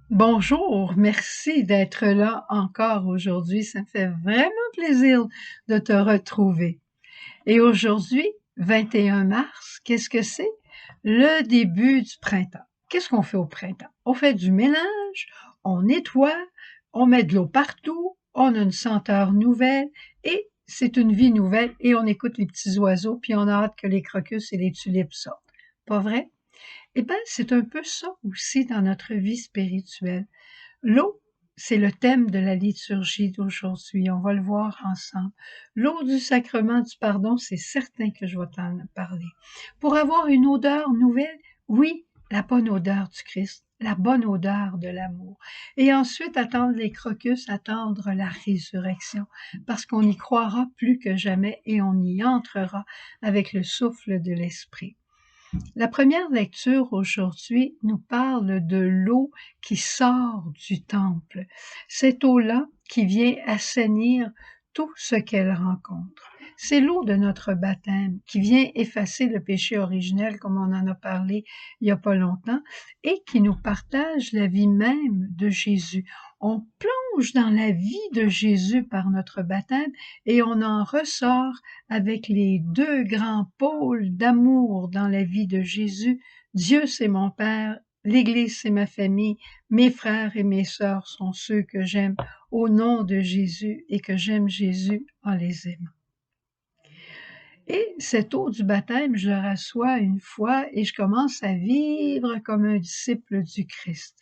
Bonjour, merci d'être là encore aujourd'hui. Ça me fait vraiment plaisir de te retrouver. Et aujourd'hui, 21 mars, qu'est-ce que c'est? Le début du printemps. Qu'est-ce qu'on fait au printemps? On fait du ménage, on nettoie, on met de l'eau partout, on a une senteur nouvelle et c'est une vie nouvelle et on écoute les petits oiseaux puis on a hâte que les crocus et les tulipes sortent. Pas vrai? Eh bien, c'est un peu ça aussi dans notre vie spirituelle. L'eau, c'est le thème de la liturgie d'aujourd'hui. On va le voir ensemble. L'eau du sacrement du pardon, c'est certain que je vais t'en parler. Pour avoir une odeur nouvelle, oui, la bonne odeur du Christ, la bonne odeur de l'amour. Et ensuite, attendre les crocus, attendre la résurrection, parce qu'on y croira plus que jamais et on y entrera avec le souffle de l'Esprit. La première lecture aujourd'hui nous parle de l'eau qui sort du temple. Cette eau-là qui vient assainir tout ce qu'elle rencontre. C'est l'eau de notre baptême qui vient effacer le péché originel, comme on en a parlé il n'y a pas longtemps, et qui nous partage la vie même de Jésus. On plonge dans la vie de Jésus par notre baptême et on en ressort avec les deux grands pôles d'amour dans la vie de Jésus. Dieu, c'est mon Père, l'Église, c'est ma famille, mes frères et mes sœurs sont ceux que j'aime au nom de Jésus et que j'aime Jésus en les aimant. Et cette eau du baptême, je la reçois une fois et je commence à vivre comme un disciple du Christ,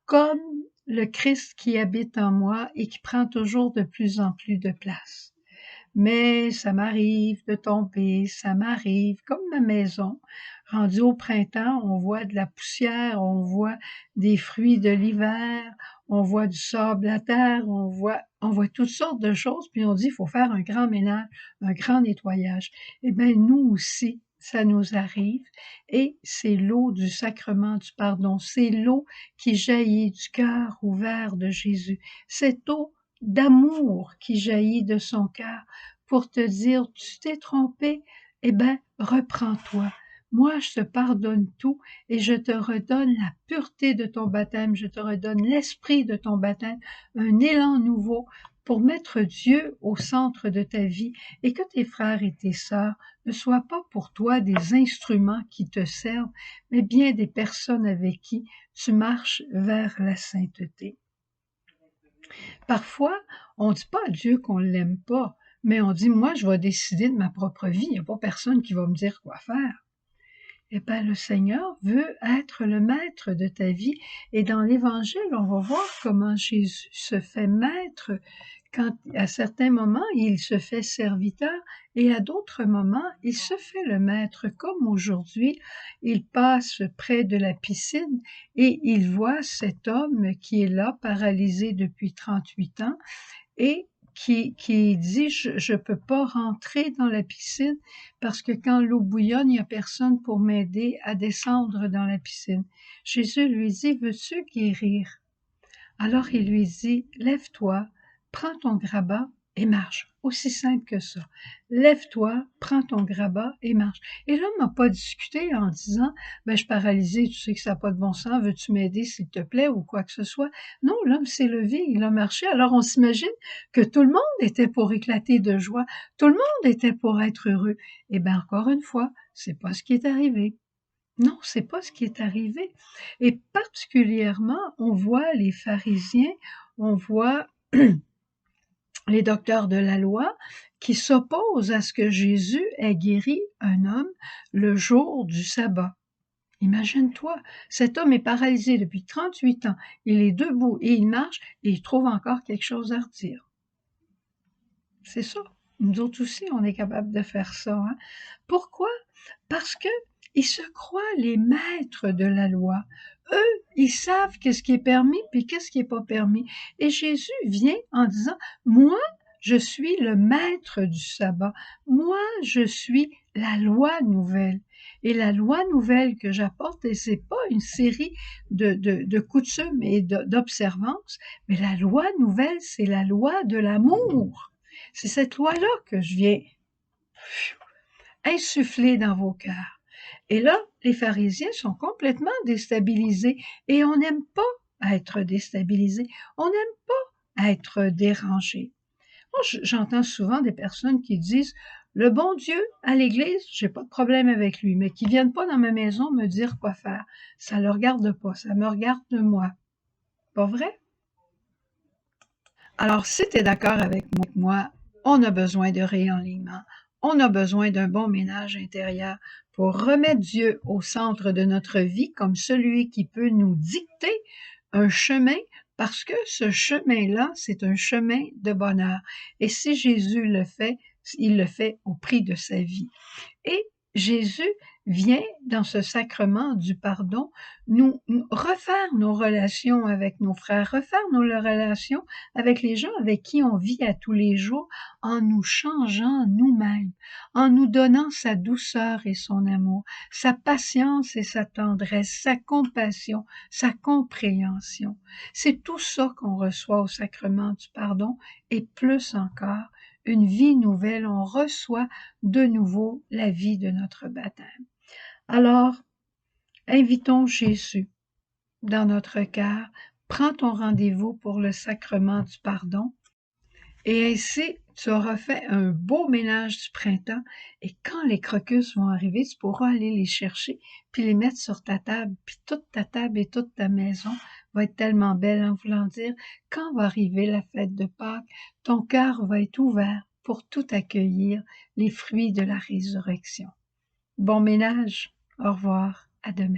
comme le Christ qui habite en moi et qui prend toujours de plus en plus de place. Mais ça m'arrive de tomber, ça m'arrive, comme ma maison. Rendu au printemps, on voit de la poussière, on voit des fruits de l'hiver, on voit du sable à terre, on voit toutes sortes de choses, puis on dit, il faut faire un grand ménage, un grand nettoyage. Eh bien, nous aussi, ça nous arrive, et c'est l'eau du sacrement du pardon, c'est l'eau qui jaillit du cœur ouvert de Jésus, cette eau d'amour qui jaillit de son cœur pour te dire, tu t'es trompé, eh bien, reprends-toi. Moi, je te pardonne tout et je te redonne la pureté de ton baptême, je te redonne l'esprit de ton baptême, un élan nouveau pour mettre Dieu au centre de ta vie et que tes frères et tes sœurs ne soient pas pour toi des instruments qui te servent, mais bien des personnes avec qui tu marches vers la sainteté. Parfois, on ne dit pas à Dieu qu'on ne l'aime pas, mais on dit, moi, je vais décider de ma propre vie, il n'y a pas personne qui va me dire quoi faire. Eh bien, le Seigneur veut être le maître de ta vie. Et dans l'Évangile, on va voir comment Jésus se fait maître quand, à certains moments, il se fait serviteur et à d'autres moments, il se fait le maître. Comme aujourd'hui, il passe près de la piscine et il voit cet homme qui est là, paralysé depuis 38 ans, et qui dit, je peux pas rentrer dans la piscine parce que quand l'eau bouillonne, il n'y a personne pour m'aider à descendre dans la piscine. Jésus lui dit, veux-tu guérir? Alors il lui dit, lève-toi, prends ton grabat et marche. Aussi simple que ça. Lève-toi, prends ton grabat et marche. Et l'homme n'a pas discuté en disant, ben, je suis paralysé, tu sais que ça n'a pas de bon sens, veux-tu m'aider s'il te plaît ou quoi que ce soit. Non, l'homme s'est levé, il a marché. Alors on s'imagine que tout le monde était pour éclater de joie, tout le monde était pour être heureux. Eh bien, encore une fois, c'est pas ce qui est arrivé. Non, c'est pas ce qui est arrivé. Et particulièrement, on voit les pharisiens, on voit les docteurs de la loi qui s'opposent à ce que Jésus ait guéri un homme le jour du sabbat. Imagine-toi, cet homme est paralysé depuis 38 ans, il est debout et il marche et il trouve encore quelque chose à redire. C'est ça. Nous autres aussi, on est capable de faire ça. Hein? Pourquoi? Parce que ils se croient les maîtres de la loi. Eux, ils savent qu'est-ce qui est permis puis qu'est-ce qui est pas permis. Et Jésus vient en disant, moi, je suis le maître du sabbat. Moi, je suis la loi nouvelle. Et la loi nouvelle que j'apporte, et c'est pas une série de coutumes et d'observances, mais la loi nouvelle, c'est la loi de l'amour. C'est cette loi-là que je viens insuffler dans vos cœurs. Et là, les pharisiens sont complètement déstabilisés et on n'aime pas être déstabilisé, on n'aime pas être dérangé. Moi, j'entends souvent des personnes qui disent le bon Dieu à l'église, j'ai pas de problème avec lui, mais qui viennent pas dans ma maison me dire quoi faire. Ça le regarde pas, ça me regarde moi. Pas vrai? Alors, si tu es d'accord avec moi, on a besoin de réalignement. On a besoin d'un bon ménage intérieur pour remettre Dieu au centre de notre vie comme celui qui peut nous dicter un chemin parce que ce chemin-là, c'est un chemin de bonheur. Et si Jésus le fait, il le fait au prix de sa vie. Et Jésus vient dans ce sacrement du pardon nous refaire nos relations avec nos frères, refaire nos relations avec les gens avec qui on vit à tous les jours en nous changeant nous-mêmes, en nous donnant sa douceur et son amour, sa patience et sa tendresse, sa compassion, sa compréhension. C'est tout ça qu'on reçoit au sacrement du pardon et plus encore une vie nouvelle, on reçoit de nouveau la vie de notre baptême. Alors, invitons Jésus dans notre cœur, prends ton rendez-vous pour le sacrement du pardon et ainsi tu auras fait un beau ménage du printemps et quand les crocus vont arriver, tu pourras aller les chercher puis les mettre sur ta table, puis toute ta table et toute ta maison va être tellement belle en voulant dire, quand va arriver la fête de Pâques, ton cœur va être ouvert pour tout accueillir les fruits de la résurrection. Bon ménage, au revoir, à demain.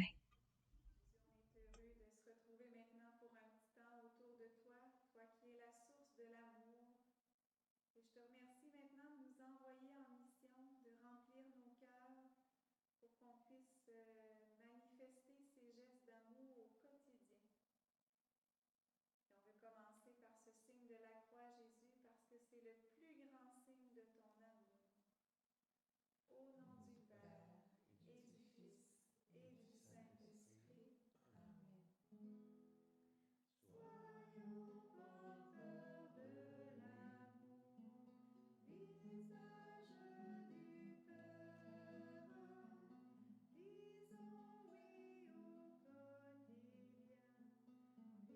Et je te remercie maintenant de nous envoyer en mission, de remplir nos cœurs pour qu'on puisse manifester ces gestes d'amour au quotidien. Et on veut commencer par ce signe de la croix, Jésus, parce que c'est le plus grand signe de ton amour. Au nom du Père, et du Fils, et du Saint-Esprit. Amen. Soyons porteurs de l'amour, visage du Père. Disons oui au quotidien, vivons dans l'amour. Dieu le Père nous choisit pour être famille.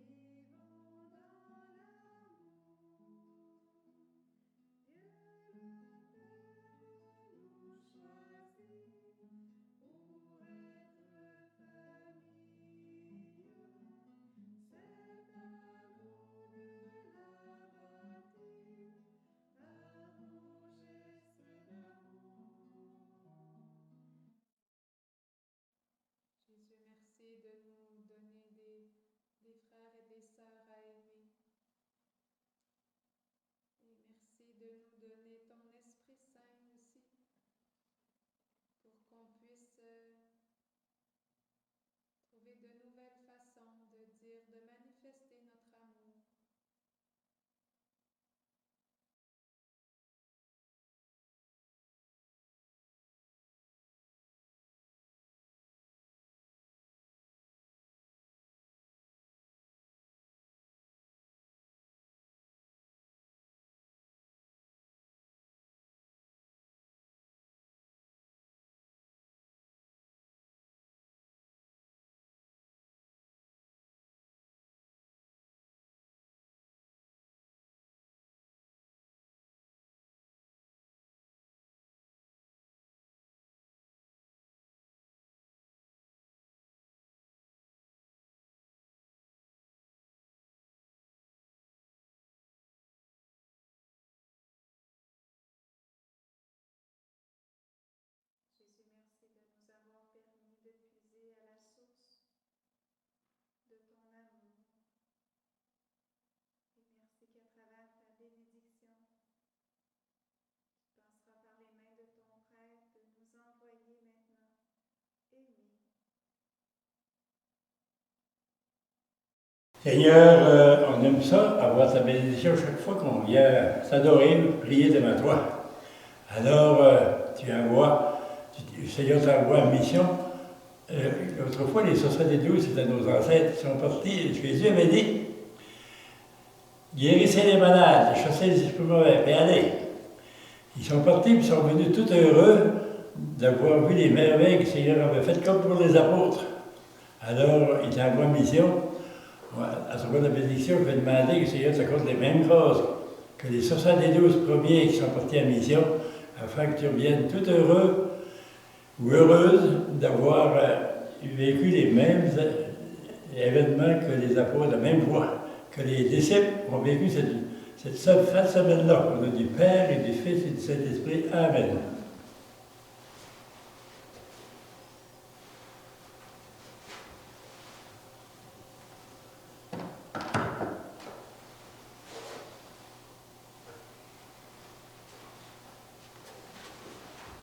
C'est à nous de la bâtir par nos gestes d'amour. Jésus, merci de nous donner des frères et des sœurs à aimer. Et merci de nous donner ton Esprit Saint aussi, pour qu'on puisse trouver de nouvelles façons de dire, de manifester notre amour. Jésus, merci de nous avoir permis de puiser à la source de ton amour. Et merci qu'à travers ta bénédiction, tu penseras par les mains de ton prêtre de nous envoyer maintenant aimer. Seigneur, on aime ça, avoir ta bénédiction chaque fois qu'on vient s'adorer, prier devant toi. Alors, Seigneur t'envoie en mission. Autrefois, les 72, c'était nos ancêtres qui sont partis. Jésus avait dit, guérissez les malades, chassez les esprits mauvais, et allez. Ils sont partis, puis ils sont venus tout heureux d'avoir vu les merveilles que le Seigneur avait faites comme pour les apôtres. Alors, il t'envoie en mission. À travers la bénédiction, je vais demander que le Seigneur t'accorde les mêmes grâces que les 72 premiers qui sont partis en mission, afin que tu reviennes tout heureux ou heureuse d'avoir vécu les mêmes événements que les apôtres, la même voie, que les disciples ont vécu cette semaine-là. On a du Père et du Fils et du Saint-Esprit. Amen.